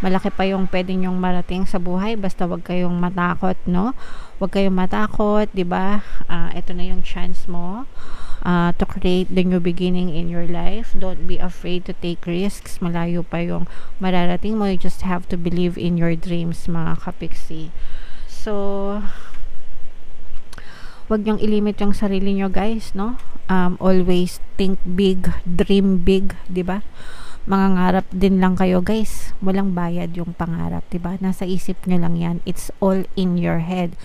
malaki pa yung pwede nyong marating sa buhay, basta wag kayong matakot, no? Wag kayong matakot, 'di ba? Ito na yung chance mo to create the new beginning in your life. Don't be afraid to take risks. Malayo pa yung mararating mo. You just have to believe in your dreams, mga kapiksi. So, wag niyong ilimit yung sarili niyo, guys, no? Always think big, dream big, 'di ba? Mangangarap din lang kayo, guys. Walang bayad yung pangarap, 'di ba? Nasa isip niyo lang 'yan. It's all in your head.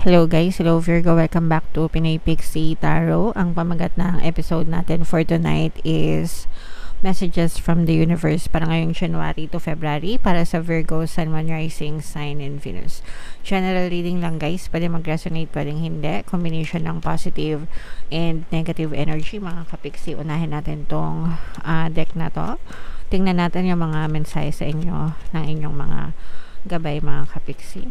Hello guys, hello Virgo, welcome back to Pinay Pixie Tarot. Ang pamagat ng episode natin for tonight is messages from the universe para ngayong January to February para sa Virgo, Sun, Moon, Rising, Sign, and Venus. General reading lang, guys, pwede mag-resonate, pwedeng hindi. Combination ng positive and negative energy, mga kapiksi. Unahin natin tong deck na to. Tingnan natin yung mga mensahe sa inyo ng inyong mga gabay, mga kapiksi.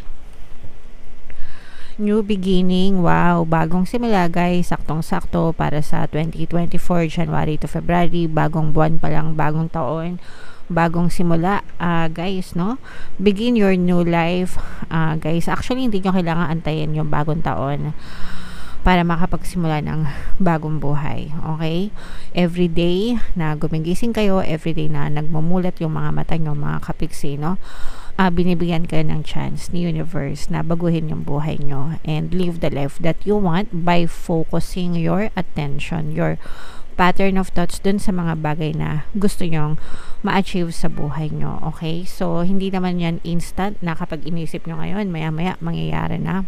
New beginning, wow, bagong simula, guys, saktong-sakto para sa 2024, January to February, bagong buwan pa lang, bagong taon, bagong simula, guys, no? Begin your new life, guys. Actually, hindi nyo kailangan antayin yung bagong taon para makapagsimula ng bagong buhay, okay? Everyday na gumigising kayo, everyday na nagmumulat yung mga mata nyo, mga kapiksi, no? Binibigyan kayo ng chance ni universe na baguhin yung buhay nyo and live the life that you want by focusing your attention, your pattern of thoughts dun sa mga bagay na gusto nyong ma-achieve sa buhay nyo, okay? So, hindi naman yan instant na kapag inisip nyo ngayon, maya-maya mangyayari na.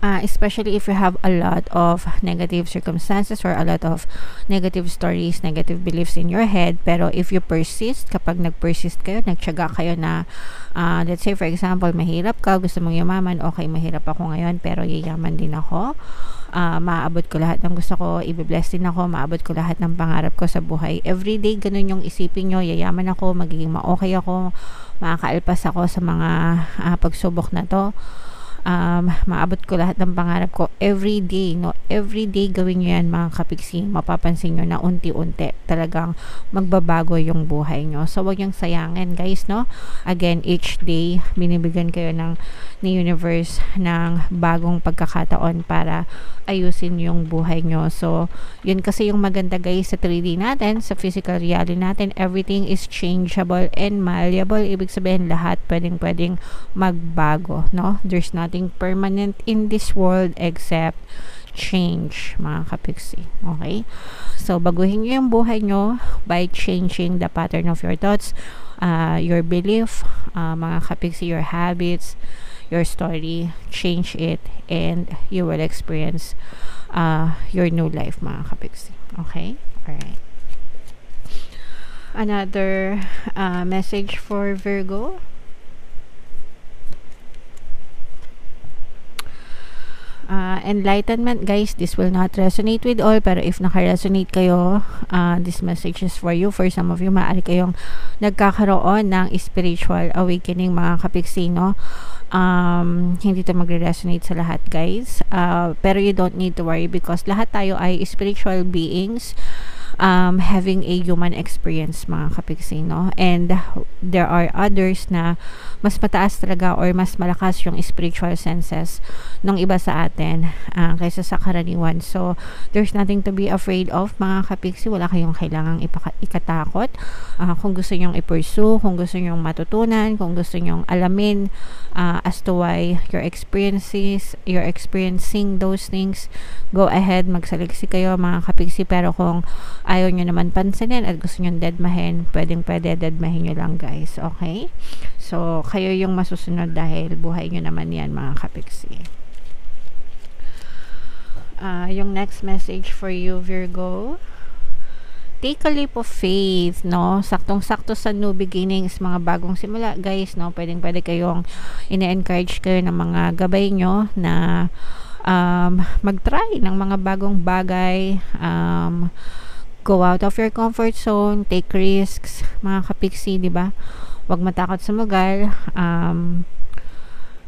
Especially if you have a lot of negative circumstances or a lot of negative stories, negative beliefs in your head. Pero if you persist, kapag nag-persist kayo, nagtiyaga kayo na, let's say for example, mahirap ka, gusto mong yumaman, okay, mahirap ako ngayon, pero yayaman din ako. Maaabot ko lahat ng gusto ko, i-bless din ako, maabot ko lahat ng pangarap ko sa buhay. Everyday, ganun yung isipin nyo, yayaman ako, magiging ma-okay ako, makakaalpas ako sa mga pagsubok na to. Maabot ko lahat ng pangarap ko everyday, no? Everyday gawin nyo yan, mga kapiksi. Mapapansin nyo na unti-unti talagang magbabago yung buhay nyo. So, wag yung sayangin, guys, no? Again, each day, binibigyan kayo ni universe ng bagong pagkakataon para ayusin yung buhay nyo. So, yun kasi yung maganda, guys, sa 3D natin, sa physical reality natin, everything is changeable and malleable. Ibig sabihin, lahat pwedeng magbago, no? There's nothing permanent in this world except change, mga kapiksi. Okay? So, baguhin nyo yung buhay nyo by changing the pattern of your thoughts, your belief, mga kapiksi, your habits, your story. Change it and you will experience your new life, mga kapiksi. Okay? Alright. Another message for Virgo. Enlightenment, guys, this will not resonate with all, pero if naka-resonate kayo, this message is for you. For some of you, maaari kayong nagkakaroon ng spiritual awakening, mga kapiksi, no? Hindi to magre-resonate sa lahat, guys, pero you don't need to worry because lahat tayo ay spiritual beings having a human experience, mga kapiksi, no? And there are others na mas mataas talaga or mas malakas yung spiritual senses ng iba sa atin kaysa sa karaniwan. So, there's nothing to be afraid of, mga kapiksi. Wala kayong kailangang ikatakot. Kung gusto nyong i-pursue, kung gusto nyong matutunan, kung gusto nyong alamin as to why you're experiencing those things, go ahead, magsaliksi kayo, mga kapiksi. Pero kung ayaw nyo naman pansinin at gusto nyo deadmahin, pwede deadmahin nyo lang, guys. Okay? So, kayo yung masusunod dahil buhay nyo naman yan, mga kapiksi. Yung next message for you, Virgo. Take a leap of faith, no? Saktong-sakto sa new beginnings, mga bagong simula, guys, no? Pwede kayong ina-encourage kayo ng mga gabay nyo na mag-try ng mga bagong bagay, go out of your comfort zone, take risks, mga kapiksi, di ba? Huwag matakot sa sumagal,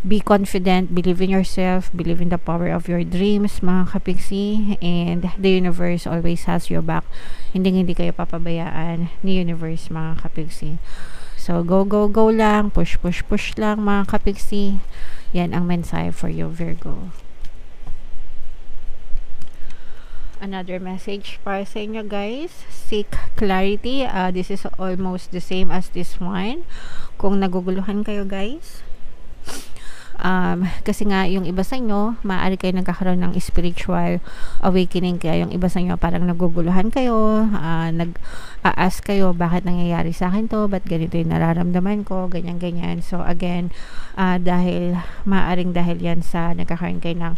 Be confident, believe in yourself, believe in the power of your dreams, mga kapiksi, and the universe always has your back. Hindi kayo papabayaan ni universe, mga kapiksi. So, go, go, go lang, push, push, push lang, mga kapiksi. Yan ang mensahe for you, Virgo. Another message para sa inyo, guys. Seek clarity. This is almost the same as this one. Kung naguguluhan kayo, guys, kasi nga yung iba sa inyo maaari kayo nagkakaroon ng spiritual awakening, kaya yung iba sa inyo parang naguguluhan kayo, nag-a-ask kayo, bakit nangyayari sa akin to, ba't ganito yung nararamdaman ko, ganyan. So again, maaring dahil yan sa nagkakaroon kayo ng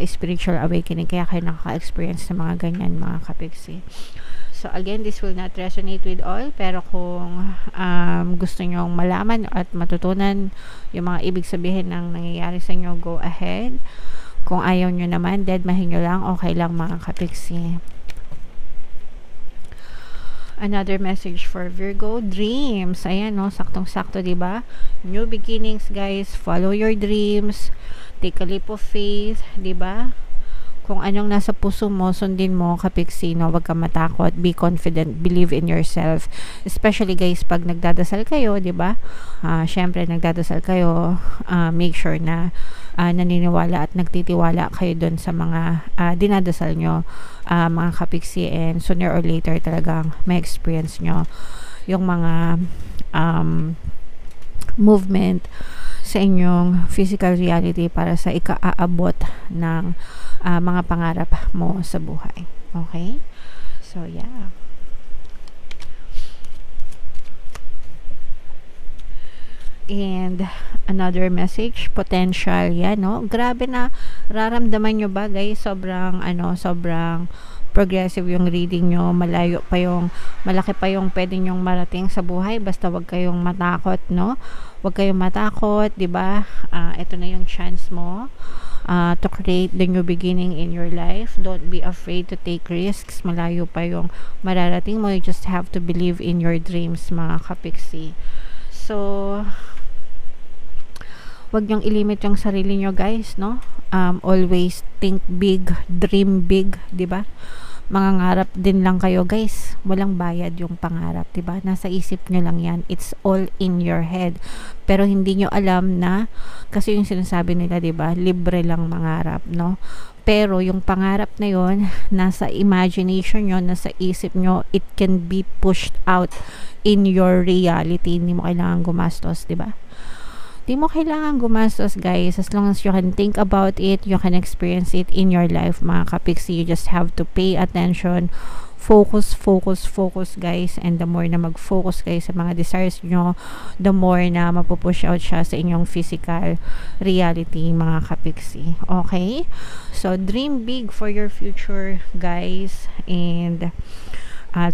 spiritual awakening, kaya kayo nakaka-experience ng mga ganyan, mga kapiksi. So again, this will not resonate with all, pero kung gusto nyong malaman at matutunan yung mga ibig sabihin ng nangyayari sa inyo, go ahead. Kung ayaw nyo naman, deadmahin nyo lang, okay lang, mga kapiksi. Another message for Virgo, dreams. Ayan, no, saktong-sakto, diba? New beginnings, guys. Follow your dreams. Take a leap of faith, diba? Kung anong nasa puso mo, sundin mo, kapiksi, no? Huwag ka matakot, be confident, believe in yourself. Especially, guys, pag nagdadasal kayo, diba? Syempre, nagdadasal kayo, make sure na naniniwala at nagtitiwala kayo dun sa mga dinadasal nyo, mga kapiksi, and sooner or later talagang may experience nyo yung mga movement sa inyong physical reality para sa ika-aabot ng mga pangarap mo sa buhay. Okay? So, yeah. And another message, potential, yan, no? Grabe na, raramdaman nyo ba, guys? Sobrang progressive yung reading nyo, malaki pa yung pwede nyong marating sa buhay, basta wag kayong matakot, no? Wag kayong matakot, diba? Ito na yung chance mo to create the new beginning in your life. Don't be afraid to take risks. Malayo pa yung mararating mo. You just have to believe in your dreams, mga kapiksi. So, wag niyong ilimit yung sarili nyo, guys, no? Always think big, dream big, diba? Mangangarap din lang kayo, guys. Walang bayad yung pangarap, diba? Nasa isip nyo lang yan. It's all in your head. Pero hindi nyo alam na, kasi yung sinasabi nila, diba? Libre lang mangarap, no? Pero yung pangarap na yon, nasa imagination nyo, nasa isip nyo, it can be pushed out in your reality. Hindi mo kailangan gumastos, diba? Di mo kailangan gumastos, guys. As long as you can think about it, you can experience it in your life, mga kapiksi. You just have to pay attention. Focus, guys. And the more na mag-focus kayo sa mga desires nyo, the more na mapupush out siya sa inyong physical reality, mga kapiksi. Okay? So, dream big for your future, guys. And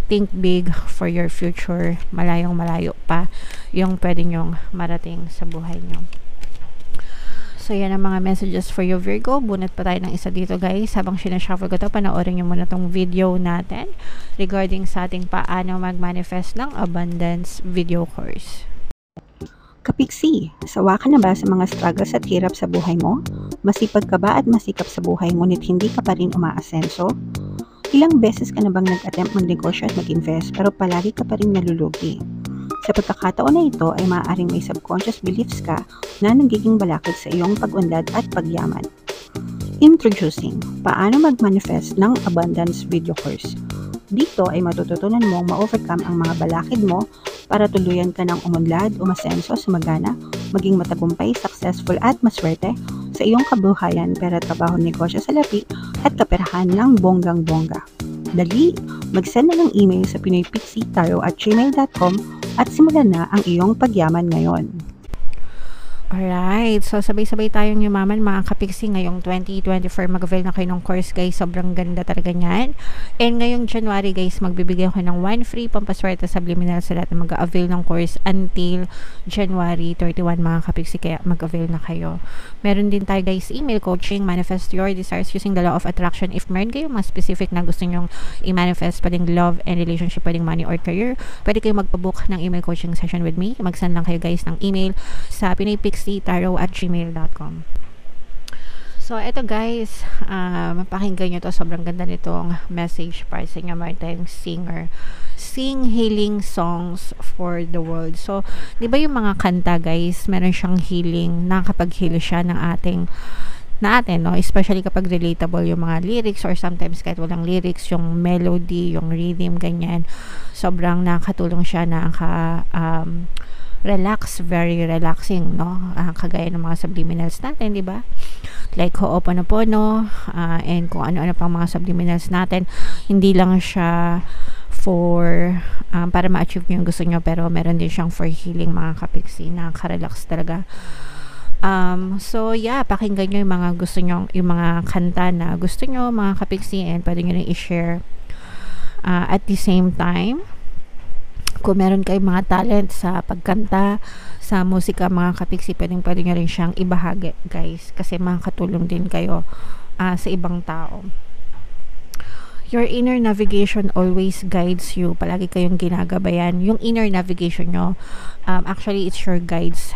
think big for your future. Malayong malayo pa yung pwede nyong marating sa buhay nyo. So, yan ang mga messages for you, Virgo. Bunot pa tayo ng isa dito, guys. Habang sinashuffle ko ito, panoorin nyo muna tong video natin regarding sa ating paano mag-manifest ng abundance video course. Kapiksi, sawa ka na ba sa mga struggles at hirap sa buhay mo? Masipag ka ba at masikap sa buhay ngunit hindi ka pa rin umaasenso? Ilang beses ka na bang nag-attempt magnegosyo at mag-invest pero palagi ka pa rin nalulugi? Sa pagkakataon na ito ay maaaring may subconscious beliefs ka na nagiging balakid sa iyong pag-unlad at pagyaman. Introducing, paano mag-manifest ng abundance video course. Dito ay matututunan mong ma-overcome ang mga balakid mo para tuluyan ka ng umunlad, umasenso, sumagana, maging matagumpay, successful at maswerte sa iyong kabuhayan, pera, trabaho, negosyo, salapi at kaperahan ng bonggang-bongga. Dali, mag-send na ng email sa pinoypixitaro@gmail.com at simulan na ang iyong pagyaman ngayon. Alright, so sabay-sabay tayong yumaman, mga kapiksi. Ngayong 2024 mag-avail na kayo ng course, guys. Sobrang ganda talaga niyan. And ngayong January, guys, magbibigay ako ng 1 free pampaswerte subliminal sa lahat na mag-avail ng course until January 31, mga kapiksi. Kaya mag-avail na kayo. Meron din tayo, guys, email coaching, manifest your desires using the law of attraction. If meron kayo mga specific na gusto nyong i-manifest, pwedeng love and relationship, pwedeng money or career, pwede kayo magpabook ng email coaching session with me. Mag-send lang kayo, guys, ng email sa pinoypixitaro kapixietarot@gmail.com. So, eto guys, mapakinggan nyo to. Sobrang ganda nitong message para sa inyo. Meron tayong singer. Sing healing songs for the world. So, di ba yung mga kanta guys, meron siyang healing, nakakapag-heal siya ng atin, no? Especially kapag relatable yung mga lyrics, or sometimes kahit walang lyrics, yung melody, yung rhythm, ganyan. Sobrang nakakatulong siya, relax, very relaxing, no? Kagaya ng mga subliminals natin, di ba? Like Ho'oponopono, and kung ano-ano pang mga subliminals natin. Hindi lang siya for para ma-achieve nyo yung gusto nyo, pero meron din siyang for healing, mga kapixie. Nakaka-relax talaga. So yeah, pakinggan nyo yung mga gusto nyo, yung mga kanta na gusto nyo, mga kapixie, and pwede nyo rin i-share. At the same time, kung meron kayong mga talent sa pagkanta, sa musika, mga kapixie, pwede nyo rin siyang ibahagi guys, kasi makakatulong din kayo sa ibang tao. Your inner navigation always guides you. Palagi kayong ginagabayan. Yung inner navigation nyo, actually it's your guides,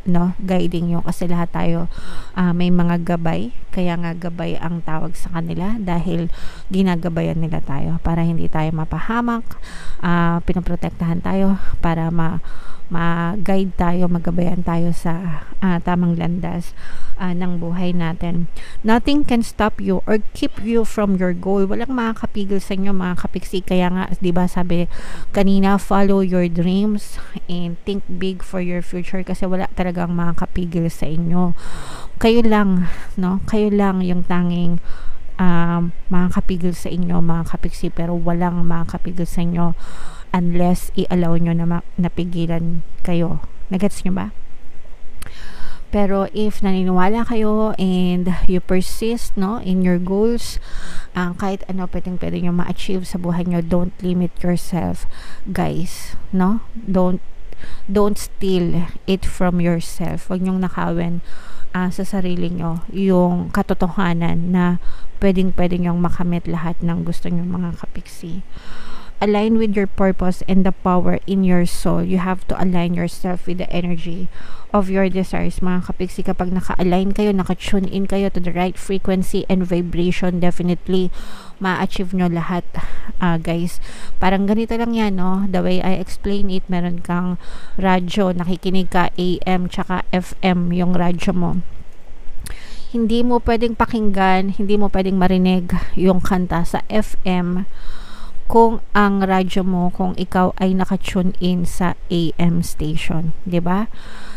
no, guiding you, kasi lahat tayo may mga gabay, kaya nga gabay ang tawag sa kanila, dahil ginagabayan nila tayo para hindi tayo mapahamak, pinoprotektahan tayo para ma-guide tayo, magabayan tayo sa tamang landas ng buhay natin. Nothing can stop you or keep you from your goal. Walang makakapigil sa inyo, mga kapixie. Kaya nga, di ba sabi kanina, follow your dreams and think big for your future, kasi wala talagang makakapigil sa inyo. Kayo lang, no? Kayo lang yung tanging makakapigil sa inyo, mga kapixie, pero walang makakapigil sa inyo unless i-allow nyo na napigilan kayo. Nagets nyo ba? Pero if naniniwala kayo and you persist, no, in your goals, kahit ano pwede nyo ma-achieve sa buhay nyo, don't limit yourself, guys, no? Don't steal it from yourself. Huwag nyong nakawin sa sarili nyo yung katotohanan na pwede nyong makamit lahat ng gusto nyo, mga kapixie. Align with your purpose and the power in your soul. You have to align yourself with the energy of your desires, mga kapixie. Kapag naka-align kayo, naka-tune in kayo to the right frequency and vibration, definitely ma-achieve nyo lahat, guys. Parang ganito lang yan, no? The way I explain it, meron kang radyo, nakikinig ka AM tsaka FM yung radyo mo. Hindi mo pwedeng pakinggan, hindi mo pwedeng marinig yung kanta sa FM kung ang radyo mo, kung ikaw ay naka-tune in sa AM station, 'di ba?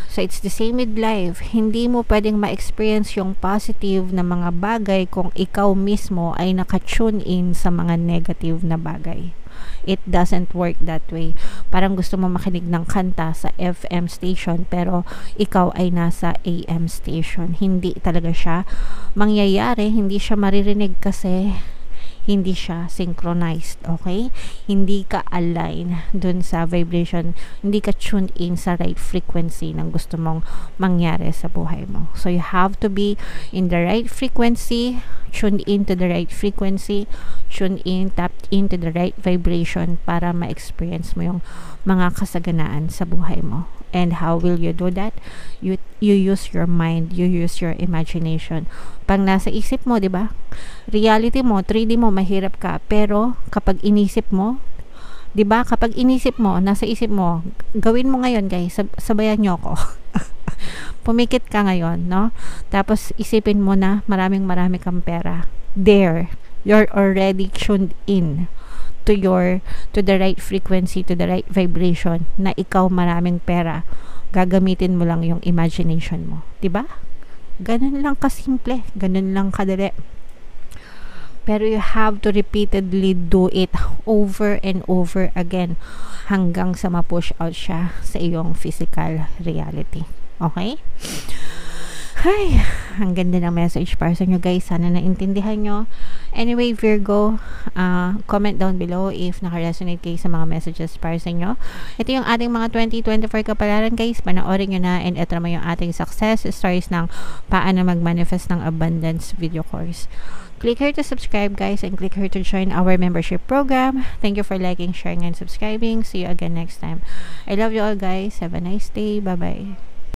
So it's the same with life. Hindi mo pwedeng ma-experience yung positive na mga bagay kung ikaw mismo ay naka-tune in sa mga negative na bagay. It doesn't work that way. Parang gusto mo makinig ng kanta sa FM station pero ikaw ay nasa AM station. Hindi talaga siya mangyayari, hindi siya maririnig kasi hindi siya synchronized, okay? Hindi ka align dun sa vibration, hindi ka tuned in sa right frequency ng gusto mong mangyari sa buhay mo. So you have to be in the right frequency, tuned in to the right frequency, tuned in, tapped into the right vibration para ma-experience mo yung mga kasaganaan sa buhay mo. And how will you do that? You use your mind, you use your imagination. Pag nasa isip mo, 'di ba? Reality mo, 3D mo, mahirap ka. Pero kapag inisip mo, 'di ba? Kapag inisip mo, nasa isip mo, gawin mo ngayon, guys. Sabayan niyo ako. Pumikit ka ngayon, no? Tapos isipin mo na marami kang pera. There, you're already tuned in to the right frequency, to the right vibration na ikaw maraming pera. Gagamitin mo lang yung imagination mo, 'di ba? Ganun lang kasimple, ganun lang kadali. Pero you have to repeatedly do it over and over again hanggang sa ma-push out siya sa iyong physical reality. Okay? Hi, ang ganda ng message para sa inyo, guys. Sana naintindihan nyo. Anyway, Virgo, comment down below if naka-resonate kayo sa mga messages para sa inyo. Ito yung ating mga 2024 kapalaran, guys. Panoorin nyo na, and ito naman yung ating success stories ng paano mag-manifest ng abundance video course. Click here to subscribe, guys, and click here to join our membership program. Thank you for liking, sharing, and subscribing. See you again next time. I love you all, guys. Have a nice day. Bye-bye.